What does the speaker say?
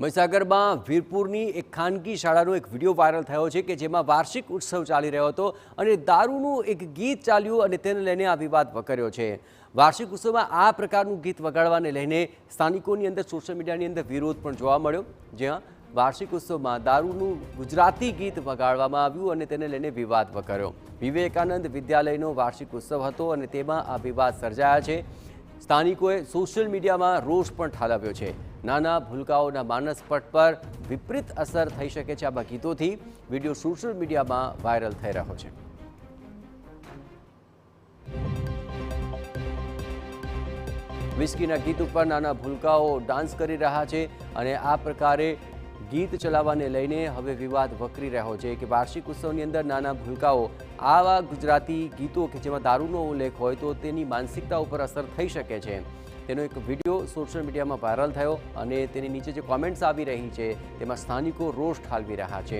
મહીસાગરમાં વીરપુરની એક ખાનગી શાળાનો એક વિડીયો વાયરલ થયો છે કે જેમાં વાર્ષિક ઉત્સવ ચાલી રહ્યો હતો અને દારૂનું એક ગીત ચાલ્યું અને તેને લઈને આ વિવાદ વકર્યો છે। વાર્ષિક ઉત્સવમાં આ પ્રકારનું ગીત વગાડવાને લઈને સ્થાનિકોની અંદર સોશિયલ મીડિયાની અંદર વિરોધ પણ જોવા મળ્યો, જ્યાં વાર્ષિક ઉત્સવમાં દારૂનું ગુજરાતી ગીત વગાડવામાં આવ્યું અને તેને લઈને વિવાદ વકર્યો। વિવેકાનંદ વિદ્યાલયનો વાર્ષિક ઉત્સવ હતો અને તેમાં આ વિવાદ સર્જાયા છે। સ્થાનિકોએ સોશિયલ મીડિયામાં રોષ પણ ઠાલવ્યો છે। નાના ભૂલકાઓના માનસપટ પર વિપરીત અસર થઈ શકે છે આવા ગીતોથી। વિડીયો સોશિયલ મીડિયામાં વાયરલ થઈ રહ્યો છે। વિસ્કીના ગીત ઉપર નાના ભૂલકાઓ ડાન્સ કરી રહ્યા છે અને આ પ્રકારે ગીત ચલાવવાને લઈને હવે વિવાદ વકરી રહ્યો છે કે વાર્ષિક ઉત્સવની અંદર નાના ભૂલકાઓ આવા ગુજરાતી ગીતો કે જેમાં દારૂનો ઉલ્લેખ હોય તો તેની માનસિકતા ઉપર અસર થઈ શકે છે। તેનો એક વિડીયો સોશિયલ મીડિયામાં વાયરલ થયો અને તેની નીચે જે કોમેન્ટ્સ આવી રહી છે તેમાં સ્થાનિકો રોષ ઠાલવી રહ્યા છે।